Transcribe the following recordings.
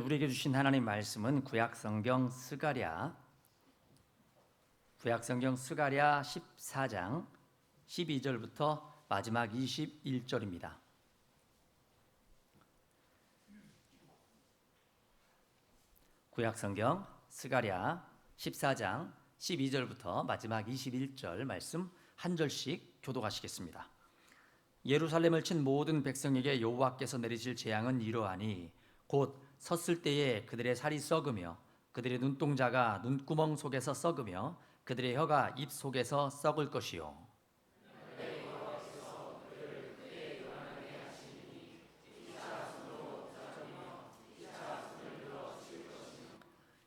우리에게 주신 하나님 말씀은 구약성경 스가랴 14장 12절부터 마지막 21절입니다. 구약성경 스가랴 14장 12절부터 마지막 21절 말씀 한 절씩 교독하시겠습니다. 예루살렘을 친 모든 백성에게 여호와께서 내리실 재앙은 이러하니 곧 섰을 때에 그들의 살이 썩으며 그들의 눈동자가 눈구멍 속에서 썩으며 그들의 혀가 입 속에서 썩을 것이요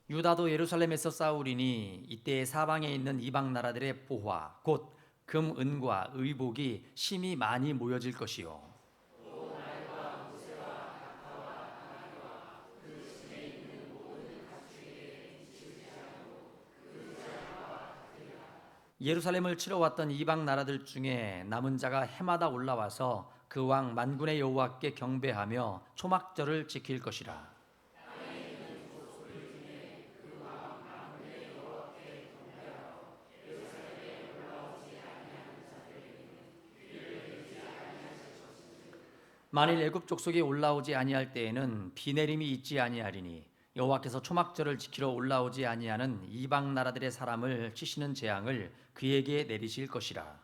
유다도 예루살렘에서 싸우리니 이때 사방에 있는 이방 나라들의 보화 곧 금, 은과 의복이 심히 많이 모여질 것이요 예루살렘을 치러 왔던 이방 나라들 중에 남은 자가 해마다 올라와서 그 왕 만군의 여호와께 경배하며 초막절을 지킬 것이라. 만일 애굽 족속이 올라오지 아니할 때에는 비 내림이 있지 아니하리니 여호와께서 초막절을 지키러 올라오지 아니하는 이방 나라들의 사람을 치시는 재앙을 그에게 내리실 것이라.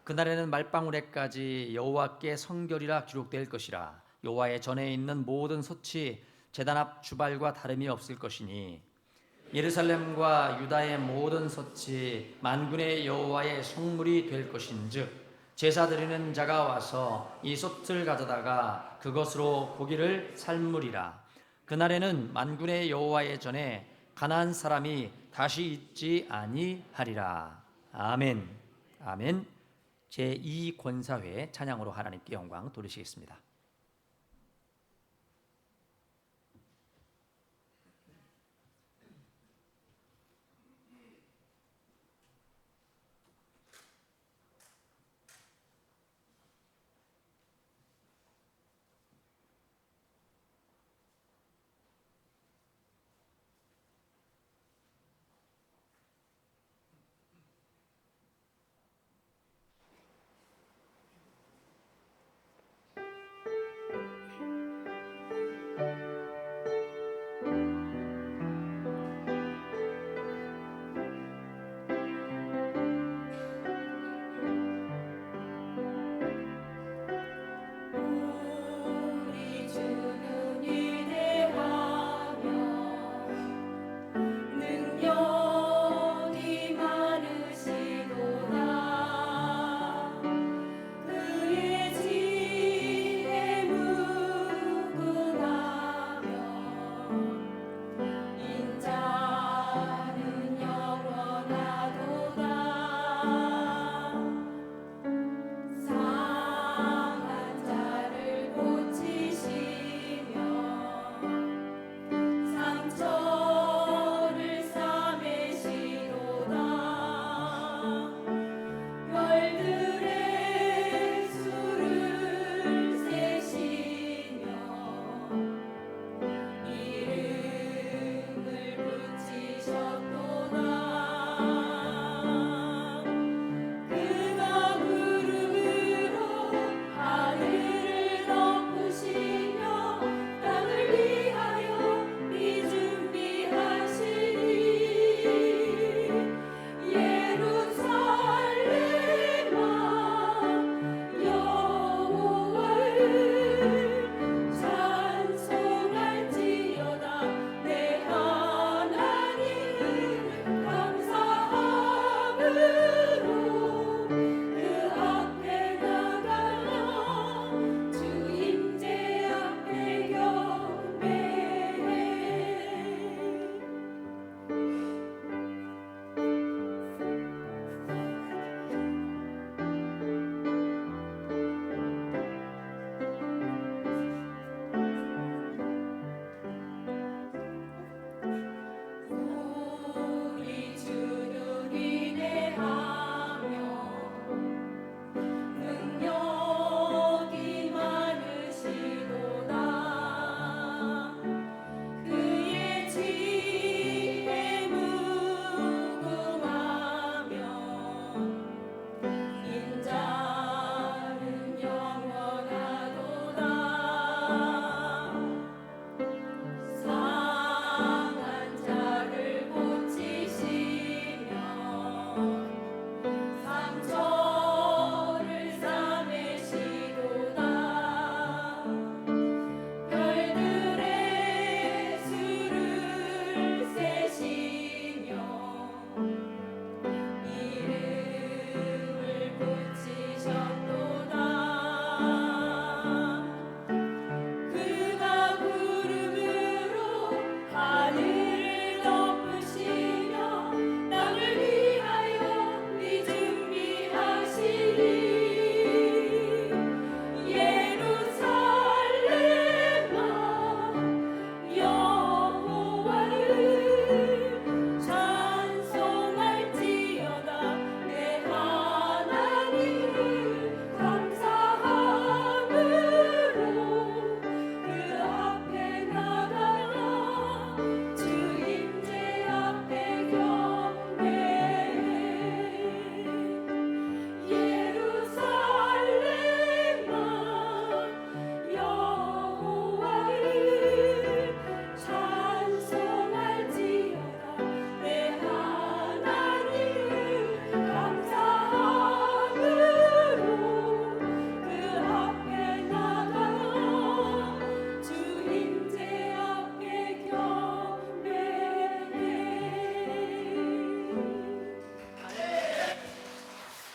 그날에는 말방울에까지 여호와께 성결이라 기록될 것이라. 여호와의 전에 있는 모든 솥이 제단 앞 주발과 다름이 없을 것이니 예루살렘과 유다의 모든 솥이 만군의 여호와의 성물이 될 것인즉 제사 드리는 자가 와서 이 솥을 가져다가 그것으로 고기를 삶으리라. 그날에는 만군의 여호와의 전에 가나안 사람이 다시 있지 아니하리라. 아멘. 아멘. 제2권사회 찬양으로 하나님께 영광 돌리시겠습니다.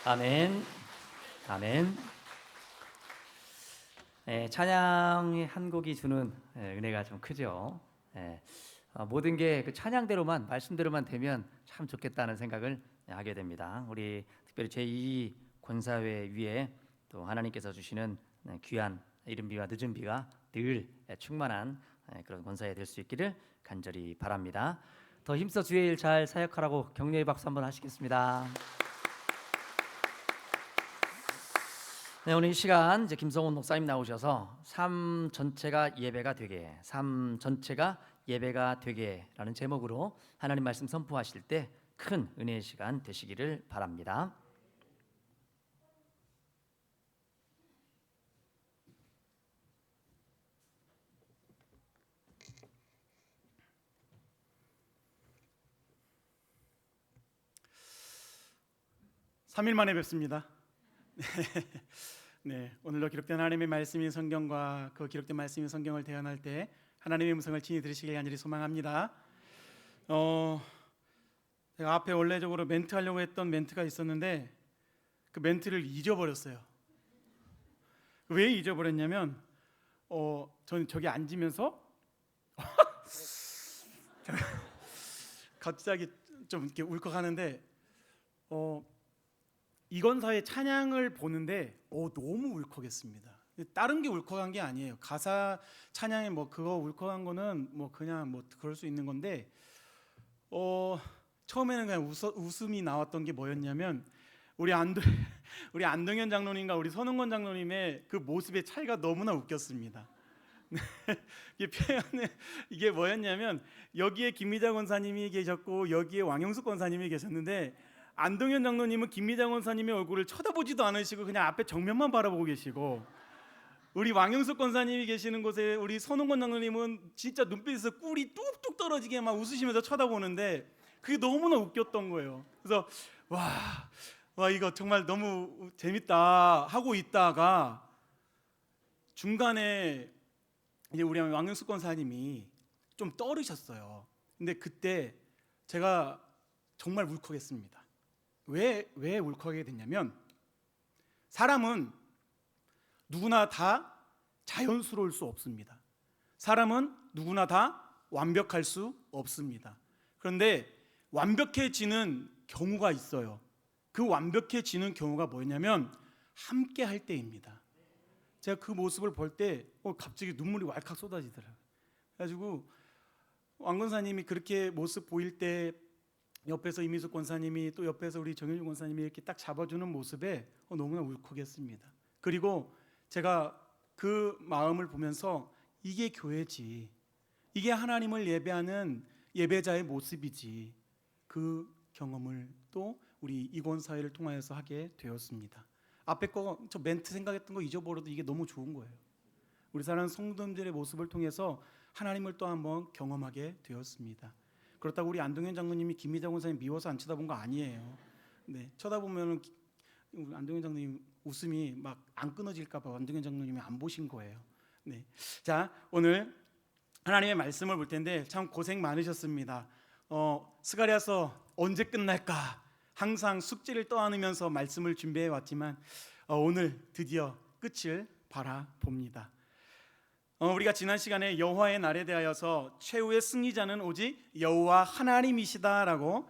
아멘. 아멘. 찬양의 한 곡이 주는 은혜가 좀 크죠. 모든 게 그 찬양대로만 말씀대로만 되면 참 좋겠다는 생각을 하게 됩니다. 우리 특별히 제2 권사회 위에 또 하나님께서 주시는 귀한 이른 비와 늦은 비가 늘 충만한 그런 권사회 될 수 있기를 간절히 바랍니다. 더 힘써 주의 일 잘 사역하라고 격려의 박수 한번 하시겠습니다. 네, 오늘 이 시간 이제 김성훈 목사님 나오셔서 삶 전체가 예배가 되게, 삶 전체가 예배가 되게라는 제목으로 하나님 말씀 선포하실 때 큰 은혜의 시간 되시기를 바랍니다. (3일) 만에 뵙습니다. 네, 오늘도 기록된 하나님의 말씀인 성경과 그 기록된 말씀인 성경을 대언할 때 하나님의 음성을 친히 들으시길 간절히 소망합니다. 제가 앞에 원래적으로 멘트 하려고 했던 멘트가 있었는데 그 멘트를 잊어버렸어요. 왜 잊어버렸냐면 저는 저기 앉으면서 갑자기 좀 이렇게 울컥하는데 이건사의 찬양을 보는데 너무 울컥했습니다. 다른 게 울컥한 게 아니에요. 가사 찬양에 뭐 그거 울컥한 거는 뭐 그냥 뭐 그럴 수 있는 건데 처음에는 그냥 웃음이 나왔던 게 뭐였냐면 우리 안동현 장로님과 우리 선흥건 장로님의 그 모습의 차이가 너무나 웃겼습니다. 이게 뭐였냐면 여기에 김미자 권사님이 계셨고 여기에 왕영숙 권사님이 계셨는데 안동현 장로님은 김미자 권사님의 얼굴을 쳐다보지도 않으시고 그냥 앞에 정면만 바라보고 계시고 우리 왕영숙 권사님이 계시는 곳에 우리 선흥건 장로님은 진짜 눈빛에서 꿀이 뚝뚝 떨어지게 막 웃으시면서 쳐다보는데 그게 너무나 웃겼던 거예요. 그래서 와 이거 정말 너무 재밌다 하고 있다가 중간에 이제 우리 왕영숙 권사님이 좀 떨으셨어요. 근데 그때 제가 정말 울컥했습니다. 왜 울컥하게 됐냐면 사람은 누구나 다 자연스러울 수 없습니다. 사람은 누구나 다 완벽할 수 없습니다. 그런데 완벽해지는 경우가 있어요. 그 완벽해지는 경우가 뭐냐면 함께 할 때입니다. 제가 그 모습을 볼 때 갑자기 눈물이 왈칵 쏟아지더라고요. 그래가지고 왕 권사님이 그렇게 모습 보일 때 옆에서 이민숙 권사님이 또 옆에서 우리 정현주 권사님이 이렇게 딱 잡아주는 모습에 너무나 울컥했습니다. 그리고 제가 그 마음을 보면서 이게 교회지, 이게 하나님을 예배하는 예배자의 모습이지, 그 경험을 또 우리 이권사회를 통하여서 하게 되었습니다. 앞에 거 저 멘트 생각했던 거 잊어버려도 이게 너무 좋은 거예요. 우리 사랑하는 성도들의 모습을 통해서 하나님을 또 한번 경험하게 되었습니다. 그렇다고 우리 안동현 장로님이 김미자 권사님 미워서 안 쳐다본 거 아니에요. 네, 쳐다보면 안동현 장로님 웃음이 막 안 끊어질까 봐 안동현 장로님이 안 보신 거예요. 네, 자 오늘 하나님의 말씀을 볼 텐데 참 고생 많으셨습니다. 스가랴서 언제 끝날까 항상 숙제를 떠안으면서 말씀을 준비해 왔지만 오늘 드디어 끝을 바라봅니다. 우리가 지난 시간에 여호와의 날에 대하여서 최후의 승리자는 오직 여호와 하나님이시다라고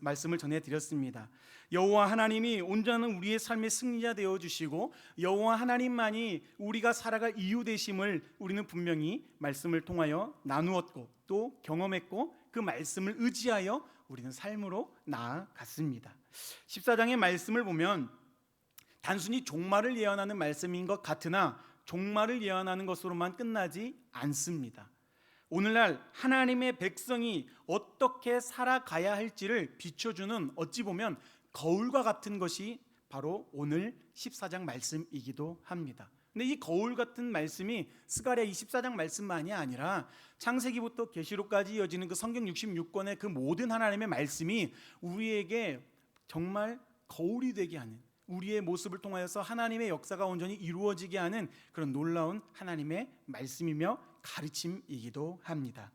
말씀을 전해드렸습니다. 여호와 하나님이 온전한 우리의 삶의 승리자 되어주시고 여호와 하나님만이 우리가 살아갈 이유 되심을 우리는 분명히 말씀을 통하여 나누었고 또 경험했고 그 말씀을 의지하여 우리는 삶으로 나아갔습니다. 14장의 말씀을 보면 단순히 종말을 예언하는 말씀인 것 같으나 종말을 예언하는 것으로만 끝나지 않습니다. 오늘날 하나님의 백성이 어떻게 살아가야 할지를 비춰주는 어찌 보면 거울과 같은 것이 바로 오늘 14장 말씀이기도 합니다. 근데 이 거울 같은 말씀이 스가랴 24장 말씀만이 아니라 창세기부터 계시록까지 이어지는 그 성경 66권의 그 모든 하나님의 말씀이 우리에게 정말 거울이 되게 하는, 우리의 모습을 통하여서 하나님의 역사가 온전히 이루어지게 하는 그런 놀라운 하나님의 말씀이며 가르침이기도 합니다.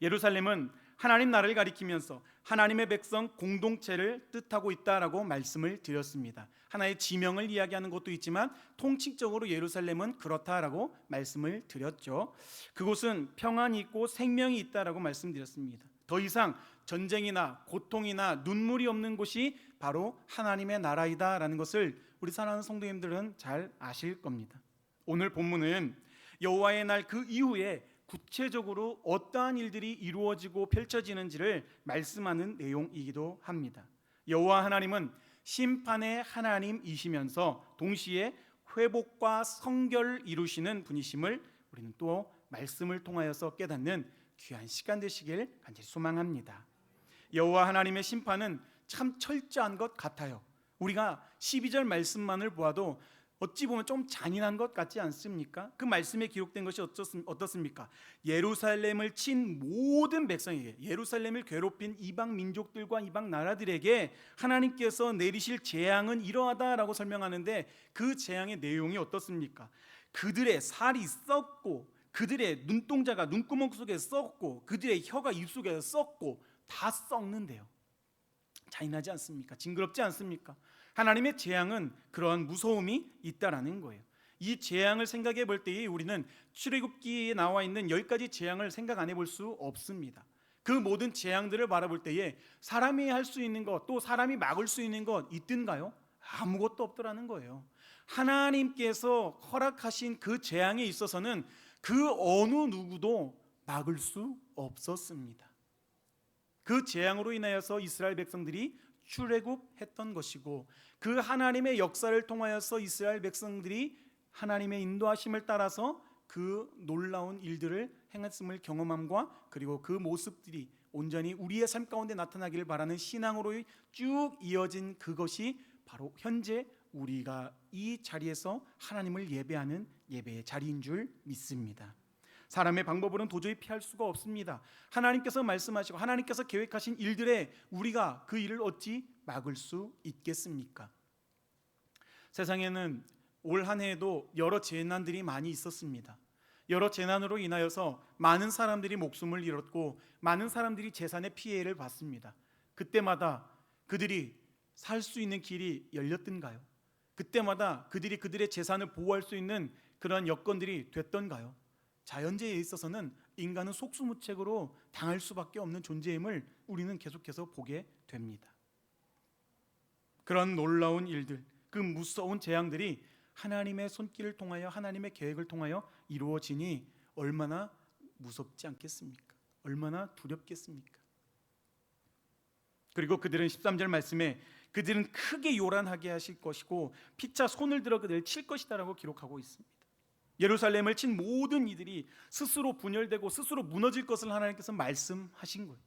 예루살렘은 하나님 나라를 가리키면서 하나님의 백성 공동체를 뜻하고 있다라고 말씀을 드렸습니다. 하나의 지명을 이야기하는 것도 있지만 통칭적으로 예루살렘은 그렇다라고 말씀을 드렸죠. 그곳은 평안이 있고 생명이 있다라고 말씀드렸습니다. 더 이상 전쟁이나 고통이나 눈물이 없는 곳이 바로 하나님의 나라이다라는 것을 우리 사랑하는 성도님들은 잘 아실 겁니다. 오늘 본문은 여호와의 날 그 이후에 구체적으로 어떠한 일들이 이루어지고 펼쳐지는지를 말씀하는 내용이기도 합니다. 여호와 하나님은 심판의 하나님이시면서 동시에 회복과 성결을 이루시는 분이심을 우리는 또 말씀을 통하여서 깨닫는 귀한 시간 되시길 간절히 소망합니다. 여호와 하나님의 심판은 참 철저한 것 같아요. 우리가 12절 말씀만을 보아도 어찌 보면 좀 잔인한 것 같지 않습니까? 그 말씀에 기록된 것이 어떻습니까? 예루살렘을 친 모든 백성에게, 예루살렘을 괴롭힌 이방 민족들과 이방 나라들에게 하나님께서 내리실 재앙은 이러하다라고 설명하는데 그 재앙의 내용이 어떻습니까? 그들의 살이 썩고 그들의 눈동자가 눈구멍 속에 썩고 그들의 혀가 입속에 썩고 다 썩는데요. 잔인하지 않습니까? 징그럽지 않습니까? 하나님의 재앙은 그런 무서움이 있다라는 거예요. 이 재앙을 생각해 볼 때에 우리는 출애굽기에 나와 있는 10가지 재앙을 생각 안 해볼 수 없습니다. 그 모든 재앙들을 바라볼 때에 사람이 할 수 있는 것, 또 사람이 막을 수 있는 것 있든가요? 아무것도 없더라는 거예요. 하나님께서 허락하신 그 재앙에 있어서는 그 어느 누구도 막을 수 없었습니다. 그 재앙으로 인하여서 이스라엘 백성들이 출애굽했던 것이고, 그 하나님의 역사를 통하여서 이스라엘 백성들이 하나님의 인도하심을 따라서 그 놀라운 일들을 행했음을 경험함과, 그리고 그 모습들이 온전히 우리의 삶 가운데 나타나기를 바라는 신앙으로 쭉 이어진 그것이 바로 현재 우리가 이 자리에서 하나님을 예배하는 예배의 자리인 줄 믿습니다. 사람의 방법으로는 도저히 피할 수가 없습니다. 하나님께서 말씀하시고 하나님께서 계획하신 일들에 우리가 그 일을 어찌 막을 수 있겠습니까? 세상에는 올 한 해에도 여러 재난들이 많이 있었습니다. 여러 재난으로 인하여서 많은 사람들이 목숨을 잃었고 많은 사람들이 재산의 피해를 봤습니다. 그때마다 그들이 살 수 있는 길이 열렸던가요? 그때마다 그들이 그들의 재산을 보호할 수 있는 그런 여건들이 됐던가요? 자연재해에 있어서는 인간은 속수무책으로 당할 수밖에 없는 존재임을 우리는 계속해서 보게 됩니다. 그런 놀라운 일들, 그 무서운 재앙들이 하나님의 손길을 통하여, 하나님의 계획을 통하여 이루어지니 얼마나 무섭지 않겠습니까? 얼마나 두렵겠습니까? 그리고 그들은 13절 말씀에 그들은 크게 요란하게 하실 것이고 피차 손을 들어 그들을 칠 것이다라고 기록하고 있습니다. 예루살렘을 친 모든 이들이 스스로 분열되고 스스로 무너질 것을 하나님께서 말씀하신 거예요.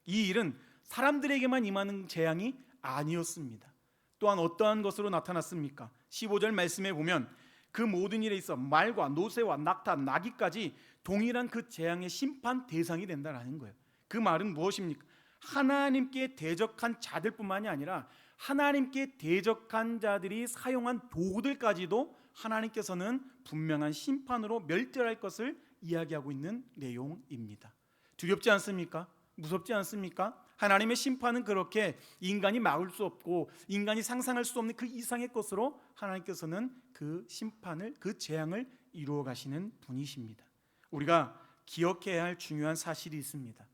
이 일은 사람들에게만 임하는 재앙이 아니었습니다. 또한 어떠한 것으로 나타났습니까? 15절 말씀에 보면 그 모든 일에 있어 말과 노새와 낙타, 나귀까지 동일한 그 재앙의 심판 대상이 된다는 거예요. 그 말은 무엇입니까? 하나님께 대적한 자들뿐만이 아니라 하나님께 대적한 자들이 사용한 도구들까지도 하나님께서는 분명한 심판으로 멸절할 것을 이야기하고 있는 내용입니다. 두렵지 않습니까? 무섭지 않습니까? 하나님의 심판은 그렇게 인간이 막을 수 없고 인간이 상상할 수 없는 그 이상의 것으로 하나님께서는 그 심판을, 그 재앙을 이루어 가시는 분이십니다. 우리가 기억해야 할 중요한 사실이 있습니다.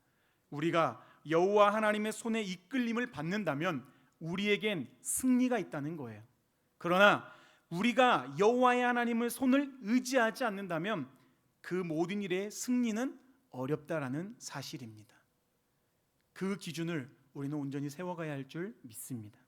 우리가 여호와 하나님의 손에 이끌림을 받는다면 우리에겐 승리가 있다는 거예요. 그러나 우리가 여호와의 하나님의 손을 의지하지 않는다면 그 모든 일의 승리는 어렵다라는 사실입니다. 그 기준을 우리는 온전히 세워가야 할 줄 믿습니다.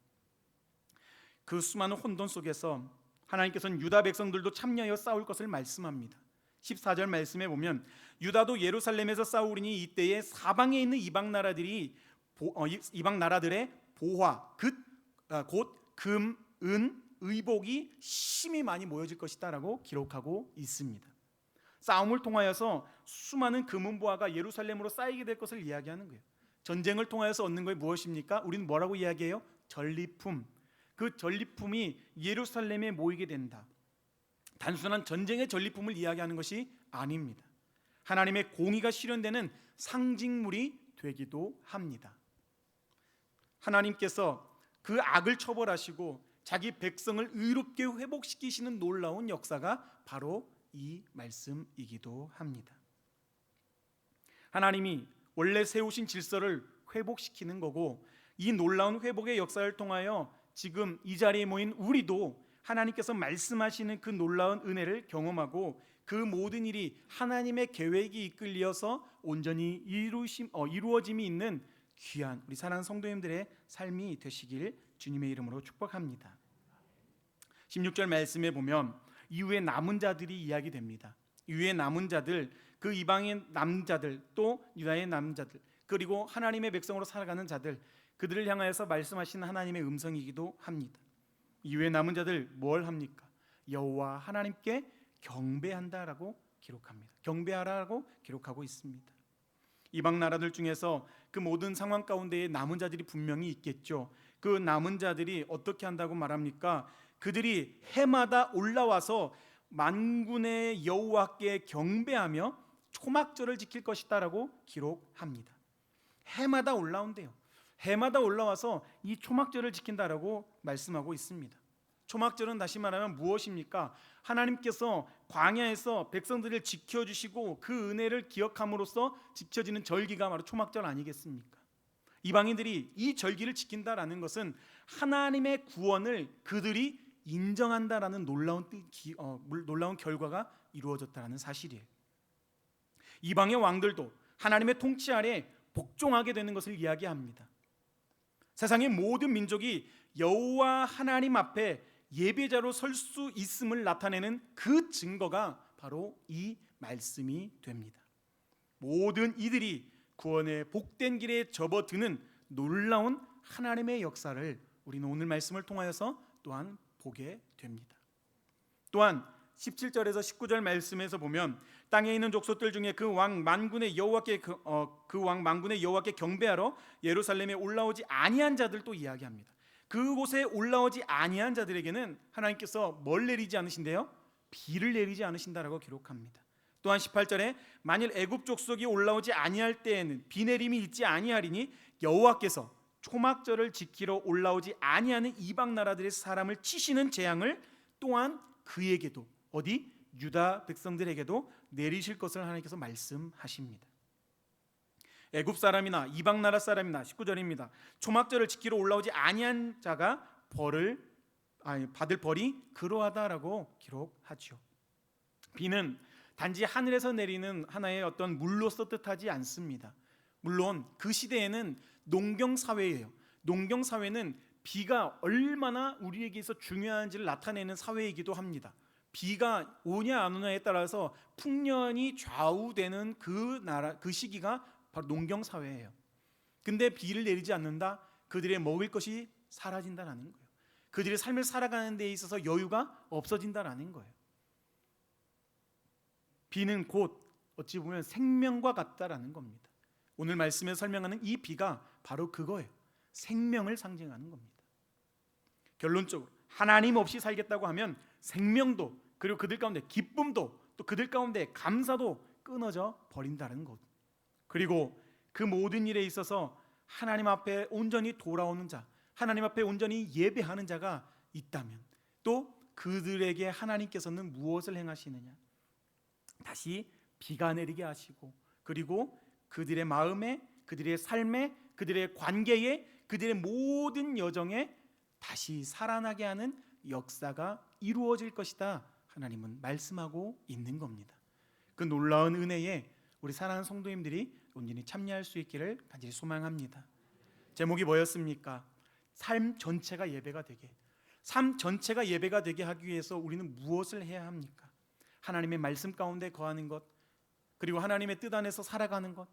그 수많은 혼돈 속에서 하나님께서는 유다 백성들도 참여하여 싸울 것을 말씀합니다. 14절 말씀에 보면 유다도 예루살렘에서 싸우리니 이때에 사방에 있는 이방 나라들의 보화 곧 금, 은, 의복이 심히 많이 모여질 것이다라고 기록하고 있습니다. 싸움을 통하여서 수많은 금은보화가 예루살렘으로 쌓이게 될 것을 이야기하는 거예요. 전쟁을 통하여서 얻는 것이 무엇입니까? 우리는 뭐라고 이야기해요? 전리품. 그 전리품이 예루살렘에 모이게 된다. 단순한 전쟁의 전리품을 이야기하는 것이 아닙니다. 하나님의 공의가 실현되는 상징물이 되기도 합니다. 하나님께서 그 악을 처벌하시고 자기 백성을 의롭게 회복시키시는 놀라운 역사가 바로 이 말씀이기도 합니다. 하나님이 원래 세우신 질서를 회복시키는 거고, 이 놀라운 회복의 역사를 통하여 지금 이 자리에 모인 우리도 하나님께서 말씀하시는 그 놀라운 은혜를 경험하고 그 모든 일이 하나님의 계획이 이끌려서 온전히 이루어짐이 있는 귀한 우리 사랑하는 성도님들의 삶이 되시길 주님의 이름으로 축복합니다. 16절 말씀에 보면 이후에 남은 자들이 이야기됩니다. 이후에 남은 자들, 그 이방의 남자들, 또 유다의 남자들, 그리고 하나님의 백성으로 살아가는 자들, 그들을 향하여서 말씀하시는 하나님의 음성이기도 합니다. 이후에 남은 자들 뭘 합니까? 여호와 하나님께 경배한다라고 기록합니다. 경배하라고 기록하고 있습니다. 이방 나라들 중에서 그 모든 상황 가운데에 남은 자들이 분명히 있겠죠. 그 남은 자들이 어떻게 한다고 말합니까? 그들이 해마다 올라와서 만군의 여호와께 경배하며 초막절을 지킬 것이다라고 기록합니다. 해마다 올라온대요. 해마다 올라와서 이 초막절을 지킨다라고 말씀하고 있습니다. 초막절은 다시 말하면 무엇입니까? 하나님께서 광야에서 백성들을 지켜주시고 그 은혜를 기억함으로써 지켜지는 절기가 바로 초막절 아니겠습니까? 이방인들이 이 절기를 지킨다라는 것은 하나님의 구원을 그들이 인정한다라는 놀라운 결과가 이루어졌다는 사실이에요. 이방의 왕들도 하나님의 통치 아래 복종하게 되는 것을 이야기합니다. 세상의 모든 민족이 여호와 하나님 앞에 예배자로 설 수 있음을 나타내는 그 증거가 바로 이 말씀이 됩니다. 모든 이들이 구원의 복된 길에 접어드는 놀라운 하나님의 역사를 우리는 오늘 말씀을 통하여서 또한 보게 됩니다. 또한 17절에서 19절 말씀에서 보면 땅에 있는 족속들 중에 그 왕 만군의 여호와께 경배하러 예루살렘에 올라오지 아니한 자들도 이야기합니다. 그곳에 올라오지 아니한 자들에게는 하나님께서 뭘 내리지 않으신대요? 비를 내리지 않으신다라고 기록합니다. 또한 18절에 만일 애굽 족속이 올라오지 아니할 때에는 비 내림이 있지 아니하리니 여호와께서 초막절을 지키러 올라오지 아니하는 이방 나라들의 사람을 치시는 재앙을 또한 그에게도 어디 유다 백성들에게도 내리실 것을 하나님께서 말씀하십니다. 애굽 사람이나 이방 나라 사람이나 19절입니다. 초막절을 지키러 올라오지 아니한 자가 받을 벌이 그러하다라고 기록하죠. 비는 단지 하늘에서 내리는 하나의 어떤 물로서 뜻하지 않습니다. 물론 그 시대에는 농경 사회예요. 농경 사회는 비가 얼마나 우리에게서 중요한지를 나타내는 사회이기도 합니다. 비가 오냐 안 오냐에 따라서 풍년이 좌우되는 그 시기가 바로 농경 사회예요. 근데 비를 내리지 않는다? 그들의 먹을 것이 사라진다라는 거예요. 그들의 삶을 살아가는 데 있어서 여유가 없어진다라는 거예요. 비는 곧 어찌 보면 생명과 같다라는 겁니다. 오늘 말씀에 설명하는 이 비가 바로 그거예요. 생명을 상징하는 겁니다. 결론적으로 하나님 없이 살겠다고 하면 생명도, 그리고 그들 가운데 기쁨도, 또 그들 가운데 감사도 끊어져 버린다는 것. 그리고 그 모든 일에 있어서 하나님 앞에 온전히 돌아오는 자, 하나님 앞에 온전히 예배하는 자가 있다면 또 그들에게 하나님께서는 무엇을 행하시느냐? 다시 비가 내리게 하시고, 그리고 그들의 마음에, 그들의 삶에, 그들의 관계에, 그들의 모든 여정에 다시 살아나게 하는 역사가 이루어질 것이다. 하나님은 말씀하고 있는 겁니다. 그 놀라운 은혜에 우리 사랑하는 성도님들이 온전히 참여할 수 있기를 간절히 소망합니다. 제목이 뭐였습니까? 삶 전체가 예배가 되게. 삶 전체가 예배가 되게 하기 위해서 우리는 무엇을 해야 합니까? 하나님의 말씀 가운데 거하는 것, 그리고 하나님의 뜻 안에서 살아가는 것,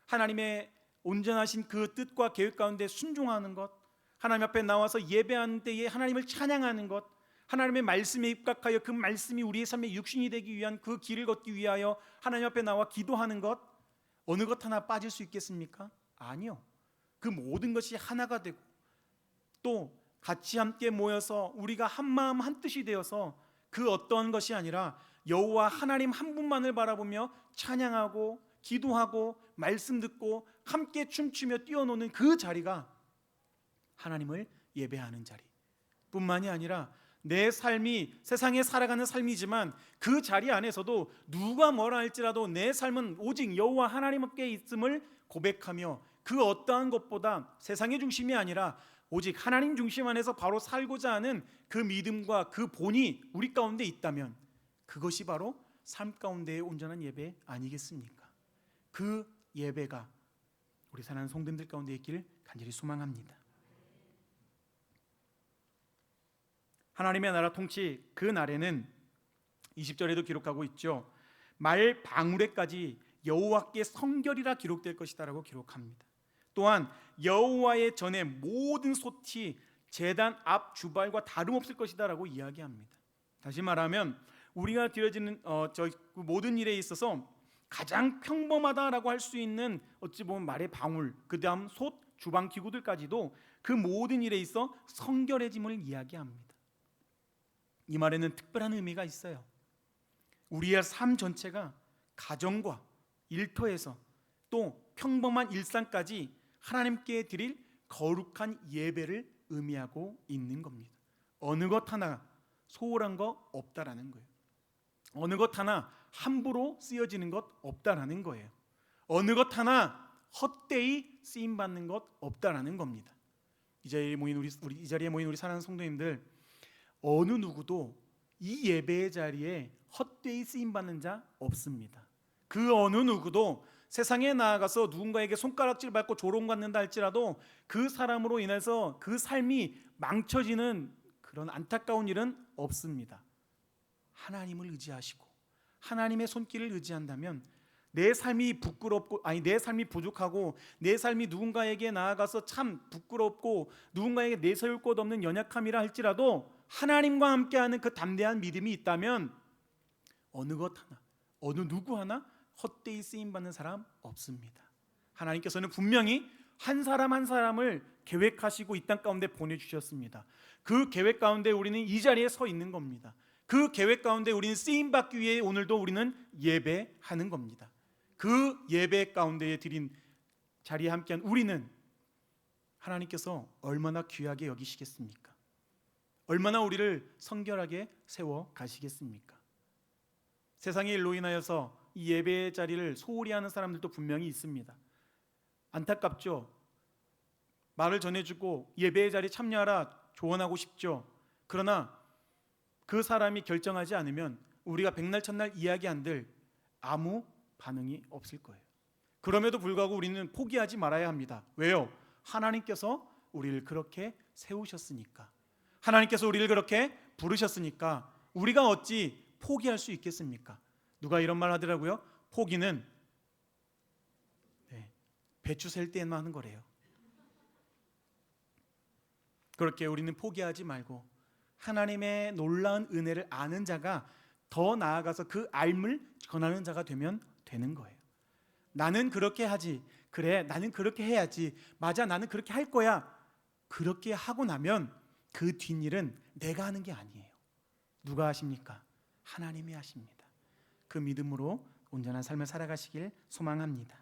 하나님의 온전하신 그 뜻과 계획 가운데 순종하는 것, 하나님 앞에 나와서 예배하는 때에 하나님을 찬양하는 것, 하나님의 말씀에 입각하여 그 말씀이 우리의 삶의 육신이 되기 위한 그 길을 걷기 위하여 하나님 앞에 나와 기도하는 것, 어느 것 하나 빠질 수 있겠습니까? 아니요. 그 모든 것이 하나가 되고 또 같이 함께 모여서 우리가 한 마음 한 뜻이 되어서 그 어떠한 것이 아니라 여호와 하나님 한 분만을 바라보며 찬양하고 기도하고 말씀 듣고 함께 춤추며 뛰어노는 그 자리가 하나님을 예배하는 자리 뿐만이 아니라 내 삶이 세상에 살아가는 삶이지만 그 자리 안에서도 누가 뭐라 할지라도 내 삶은 오직 여호와 하나님께 있음을 고백하며 그 어떠한 것보다 세상의 중심이 아니라 오직 하나님 중심 안에서 바로 살고자 하는 그 믿음과 그 본이 우리 가운데 있다면 그것이 바로 삶 가운데의 온전한 예배 아니겠습니까? 그 예배가 우리 사랑하는 성도님들 가운데 있기를 간절히 소망합니다. 하나님의 나라 통치 그 날에는 20절에도 기록하고 있죠. 말 방울에까지 여호와께 성결이라 기록될 것이다라고 기록합니다. 또한 여호와의 전에 모든 솥이 제단 앞 주발과 다름없을 것이다라고 이야기합니다. 다시 말하면 우리가 드려지는 모든 일에 있어서 가장 평범하다라고 할 수 있는 어찌 보면 말의 방울, 그 다음 솥, 주방 기구들까지도 그 모든 일에 있어 성결해짐을 이야기합니다. 이 말에는 특별한 의미가 있어요. 우리의 삶 전체가 가정과 일터에서 또 평범한 일상까지 하나님께 드릴 거룩한 예배를 의미하고 있는 겁니다. 어느 것 하나 소홀한 거 없다라는 거예요. 어느 것 하나 함부로 쓰여지는 것 없다라는 거예요. 어느 것 하나 헛되이 쓰임 받는 것 없다라는 겁니다. 이 자리에 모인 우리 사랑하는 성도님들, 어느 누구도 이 예배의 자리에 헛되이 쓰임 받는 자 없습니다. 그 어느 누구도 세상에 나아가서 누군가에게 손가락질 받고 조롱받는다 할지라도 그 사람으로 인해서 그 삶이 망쳐지는 그런 안타까운 일은 없습니다. 하나님을 의지하시고 하나님의 손길을 의지한다면 내 삶이 내 삶이 부족하고 내 삶이 누군가에게 나아가서 참 부끄럽고 누군가에게 내세울 곳 없는 연약함이라 할지라도 하나님과 함께하는 그 담대한 믿음이 있다면 어느 것 하나, 어느 누구 하나 헛되이 쓰임받는 사람 없습니다. 하나님께서는 분명히 한 사람 한 사람을 계획하시고 이 땅 가운데 보내주셨습니다. 그 계획 가운데 우리는 이 자리에 서 있는 겁니다. 그 계획 가운데 우리는 쓰임받기 위해 오늘도 우리는 예배하는 겁니다. 그 예배 가운데에 드린 자리에 함께한 우리는 하나님께서 얼마나 귀하게 여기시겠습니까? 얼마나 우리를 성결하게 세워 가시겠습니까? 세상의 일로 인하여서 이 예배의 자리를 소홀히 하는 사람들도 분명히 있습니다. 안타깝죠. 말을 전해주고 예배의 자리에 참여하라 조언하고 싶죠. 그러나 그 사람이 결정하지 않으면 우리가 백날 첫날 이야기한들 아무 반응이 없을 거예요. 그럼에도 불구하고 우리는 포기하지 말아야 합니다. 왜요? 하나님께서 우리를 그렇게 세우셨으니까, 하나님께서 우리를 그렇게 부르셨으니까 우리가 어찌 포기할 수 있겠습니까? 누가 이런 말 하더라고요. 포기는 배추 셀 때만 하는 거래요. 그렇게 우리는 포기하지 말고 하나님의 놀라운 은혜를 아는 자가 더 나아가서 그 알을 전하는 자가 되면 되는 거예요. 나는 그렇게 하지, 그래 나는 그렇게 해야지, 맞아 나는 그렇게 할 거야. 그렇게 하고 나면 그 뒷일은 내가 하는 게 아니에요. 누가 하십니까? 하나님이 하십니다. 그 믿음으로 온전한 삶을 살아가시길 소망합니다.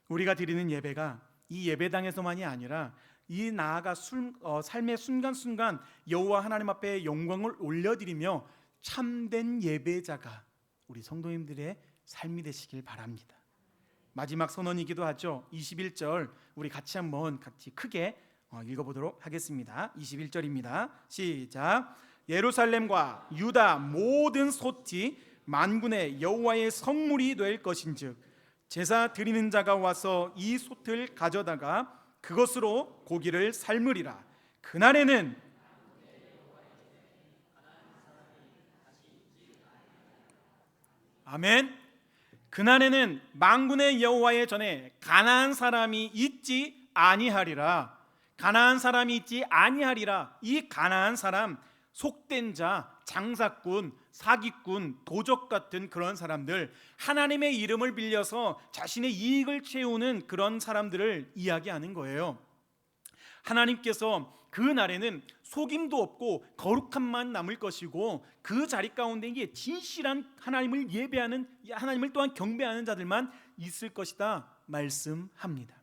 우리가 드리는 예배가 이 예배당에서만이 아니라 이 나아가 삶의 순간순간 여호와 하나님 앞에 영광을 올려드리며 참된 예배자가 우리 성도님들의 삶이 되시길 바랍니다. 마지막 선언이기도 하죠. 21절 우리 같이 크게 읽어보도록 하겠습니다. 21절입니다. 시작. 예루살렘과 유다 모든 솥이 만군의 여호와의 성물이 될 것인즉 제사 드리는 자가 와서 이 솥을 가져다가 그것으로 고기를 삶으리라. 그날에는 아멘. 그날에는 만군의 여호와의 전에 가나안 사람이 있지 아니하리라. 가나안 사람이 있지 아니하리라. 이 가나안 사람, 속된 자, 장사꾼, 사기꾼, 도적 같은 그런 사람들, 하나님의 이름을 빌려서 자신의 이익을 채우는 그런 사람들을 이야기하는 거예요. 하나님께서 그 날에는 속임도 없고 거룩함만 남을 것이고 그 자리 가운데 이게 진실한 하나님을 예배하는, 하나님을 또한 경배하는 자들만 있을 것이다 말씀합니다.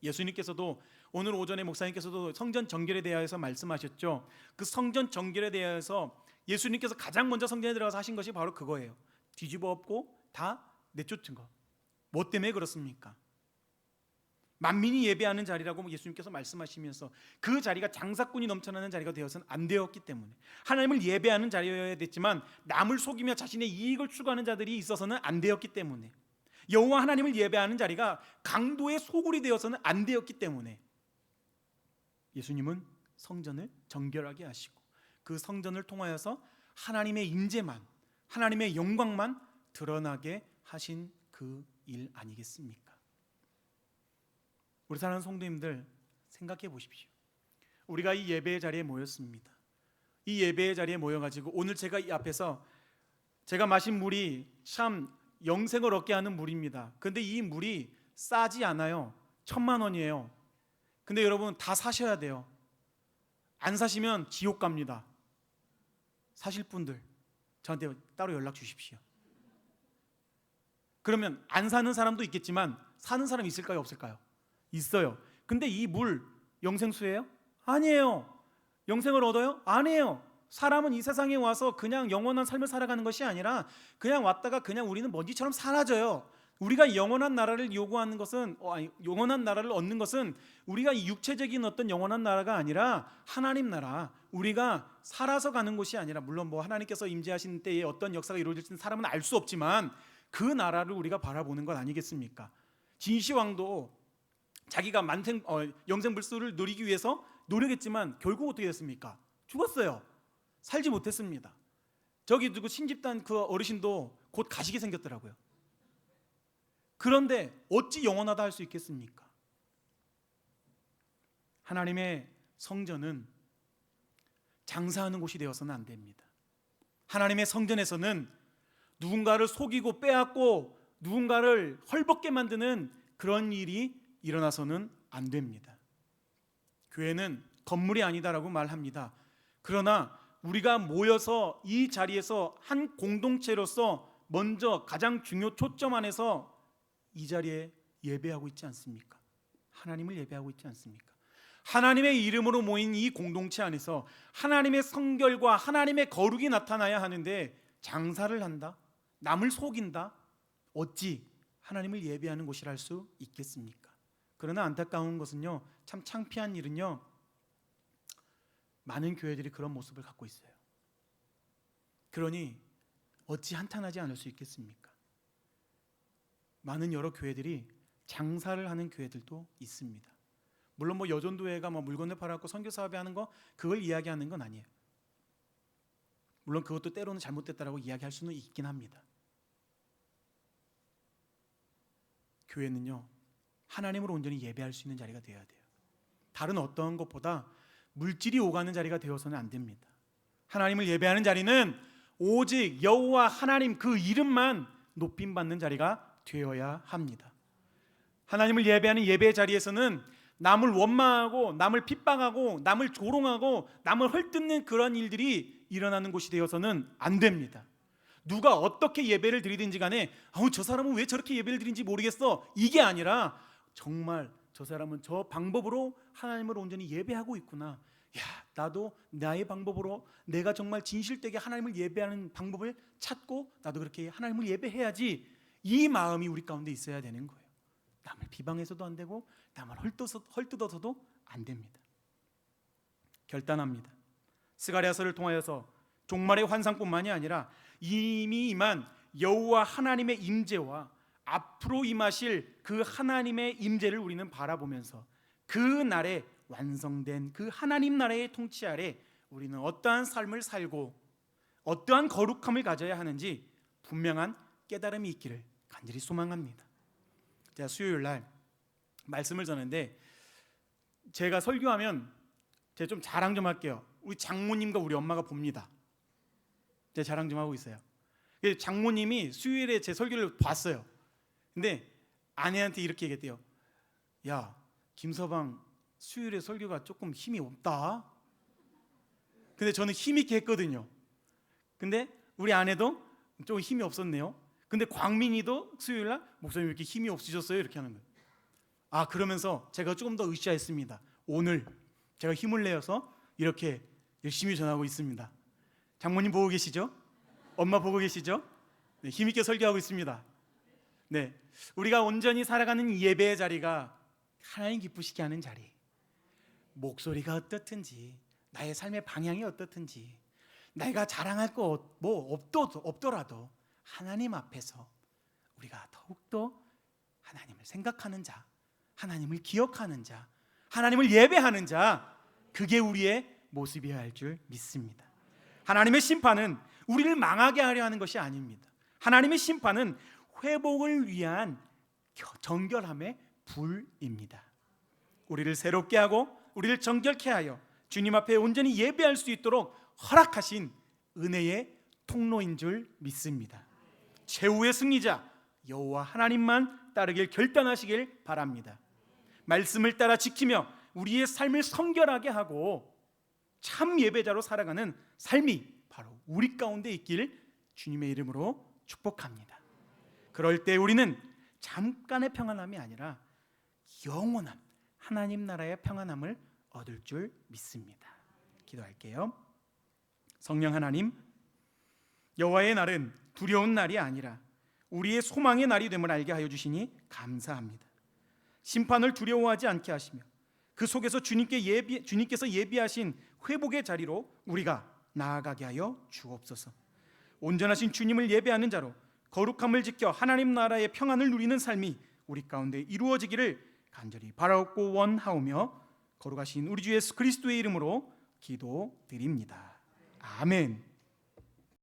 예수님께서도 오늘 오전에 목사님께서도 성전 정결에 대하여서 말씀하셨죠. 그 성전 정결에 대하여서 예수님께서 가장 먼저 성전에 들어가서 하신 것이 바로 그거예요. 뒤집어 엎고 다 내쫓은 것. 뭐 때문에 그렇습니까? 만민이 예배하는 자리라고 예수님께서 말씀하시면서 그 자리가 장사꾼이 넘쳐나는 자리가 되어서는 안 되었기 때문에, 하나님을 예배하는 자리여야 됐지만 남을 속이며 자신의 이익을 추구하는 자들이 있어서는 안 되었기 때문에, 여호와 하나님을 예배하는 자리가 강도의 소굴이 되어서는 안 되었기 때문에 예수님은 성전을 정결하게 하시고 그 성전을 통하여서 하나님의 임재만, 하나님의 영광만 드러나게 하신 그 일 아니겠습니까? 우리 사랑하는 성도님들, 생각해 보십시오. 우리가 이 예배의 자리에 모였습니다. 이 예배의 자리에 모여가지고 오늘 제가 이 앞에서 제가 마신 물이 참 영생을 얻게 하는 물입니다. 근데 이 물이 싸지 않아요. 1,000,000원이에요. 근데 여러분 다 사셔야 돼요. 안 사시면 지옥 갑니다. 사실 분들 저한테 따로 연락 주십시오. 그러면 안 사는 사람도 있겠지만 사는 사람 있을까요, 없을까요? 있어요. 근데 이 물 영생수예요? 아니에요. 영생을 얻어요? 아니에요. 사람은 이 세상에 와서 그냥 영원한 삶을 살아가는 것이 아니라 그냥 왔다가 그냥 우리는 먼지처럼 사라져요. 우리가 영원한 나라를 요구하는 것은 영원한 나라를 얻는 것은 우리가 이 육체적인 어떤 영원한 나라가 아니라 하나님 나라, 우리가 살아서 가는 곳이 아니라, 물론 뭐 하나님께서 임재하신 때에 어떤 역사가 이루어질지는 사람은 알 수 없지만 그 나라를 우리가 바라보는 것 아니겠습니까? 진시황도 자기가 영생불수를 누리기 위해서 노력했지만 결국 어떻게 됐습니까? 죽었어요. 살지 못했습니다. 저기 누구 신집단 그 어르신도 곧 가시게 생겼더라고요. 그런데 어찌 영원하다 할 수 있겠습니까? 하나님의 성전은 장사하는 곳이 되어서는 안 됩니다. 하나님의 성전에서는 누군가를 속이고 빼앗고 누군가를 헐벗게 만드는 그런 일이 일어나서는 안 됩니다. 교회는 건물이 아니다라고 말합니다. 그러나 우리가 모여서 이 자리에서 한 공동체로서 먼저 가장 중요 초점 안에서 이 자리에 예배하고 있지 않습니까? 하나님을 예배하고 있지 않습니까? 하나님의 이름으로 모인 이 공동체 안에서 하나님의 성결과 하나님의 거룩이 나타나야 하는데 장사를 한다? 남을 속인다? 어찌 하나님을 예배하는 곳이라 할 수 있겠습니까? 그러나 안타까운 것은요, 참 창피한 일은요, 많은 교회들이 그런 모습을 갖고 있어요. 그러니 어찌 한탄하지 않을 수 있겠습니까? 많은 여러 교회들이 장사를 하는 교회들도 있습니다. 물론 뭐 여전도회가 뭐 물건을 팔아갖고 선교 사업에 하는 거, 그걸 이야기하는 건 아니에요. 물론 그것도 때로는 잘못됐다라고 이야기할 수는 있긴 합니다. 교회는요, 하나님을 온전히 예배할 수 있는 자리가 되어야 돼요. 다른 어떤 것보다 물질이 오가는 자리가 되어서는 안 됩니다. 하나님을 예배하는 자리는 오직 여호와 하나님 그 이름만 높임받는 자리가 되어야 합니다. 하나님을 예배하는 예배의 자리에서는 남을 원망하고 남을 핍박하고 남을 조롱하고 남을 헐뜯는 그런 일들이 일어나는 곳이 되어서는 안 됩니다. 누가 어떻게 예배를 드리든지 간에 저 사람은 왜 저렇게 예배를 드리는지 모르겠어, 이게 아니라 정말 저 사람은 저 방법으로 하나님을 온전히 예배하고 있구나, 야, 나도 나의 방법으로 내가 정말 진실되게 하나님을 예배하는 방법을 찾고 나도 그렇게 하나님을 예배해야지, 이 마음이 우리 가운데 있어야 되는 거예요. 남을 비방해서도 안 되고 남을 헐뜯어서도 안 됩니다. 결단합니다. 스가랴서를 통하여서 종말의 환상뿐만이 아니라 이미 임한 여호와 하나님의 임재와 앞으로 임하실 그 하나님의 임재를 우리는 바라보면서 그 날에 완성된 그 하나님 나라의 통치 아래 우리는 어떠한 삶을 살고 어떠한 거룩함을 가져야 하는지 분명한 깨달음이 있기를 간절히 소망합니다. 제가 수요일 날 말씀을 전했는데, 제가 설교하면 제가 좀 자랑 좀 할게요. 우리 장모님과 우리 엄마가 봅니다. 제가 자랑 좀 하고 있어요. 장모님이 수요일에 제 설교를 봤어요. 근데 아내한테 이렇게 얘기했대요. 야, 김서방 수요일에 설교가 조금 힘이 없다. 근데 저는 힘 있게 했거든요. 근데 우리 아내도 좀 힘이 없었네요. 근데 광민이도 수요일날 목사님 왜 이렇게 힘이 없으셨어요? 이렇게 하는 거예요. 그러면서 제가 조금 더 으쌰했습니다. 오늘 제가 힘을 내어서 이렇게 열심히 전하고 있습니다. 장모님 보고 계시죠? 엄마 보고 계시죠? 네, 힘있게 설교하고 있습니다. 네, 우리가 온전히 살아가는 이 예배의 자리가 하나님 기쁘시게 하는 자리. 목소리가 어떻든지, 나의 삶의 방향이 어떻든지, 내가 자랑할 거 뭐 없더라도 하나님 앞에서 우리가 더욱더 하나님을 생각하는 자, 하나님을 기억하는 자, 하나님을 예배하는 자, 그게 우리의 모습이어야 할 줄 믿습니다. 하나님의 심판은 우리를 망하게 하려 하는 것이 아닙니다. 하나님의 심판은 회복을 위한 정결함의 불입니다. 우리를 새롭게 하고 우리를 정결케 하여 주님 앞에 온전히 예배할 수 있도록 허락하신 은혜의 통로인 줄 믿습니다. 최후의 승리자 여호와 하나님만 따르길 결단하시길 바랍니다. 말씀을 따라 지키며 우리의 삶을 성결하게 하고 참 예배자로 살아가는 삶이 바로 우리 가운데 있길 주님의 이름으로 축복합니다. 그럴 때 우리는 잠깐의 평안함이 아니라 영원한 하나님 나라의 평안함을 얻을 줄 믿습니다. 기도할게요. 성령 하나님, 여호와의 날은 두려운 날이 아니라 우리의 소망의 날이 됨을 알게 하여 주시니 감사합니다. 심판을 두려워하지 않게 하시며 그 속에서 주님께서 예비하신 회복의 자리로 우리가 나아가게 하여 주옵소서. 온전하신 주님을 예배하는 자로 거룩함을 지켜 하나님 나라의 평안을 누리는 삶이 우리 가운데 이루어지기를 간절히 바라옵고 원하오며 거룩하신 우리 주 예수 그리스도의 이름으로 기도드립니다. 아멘.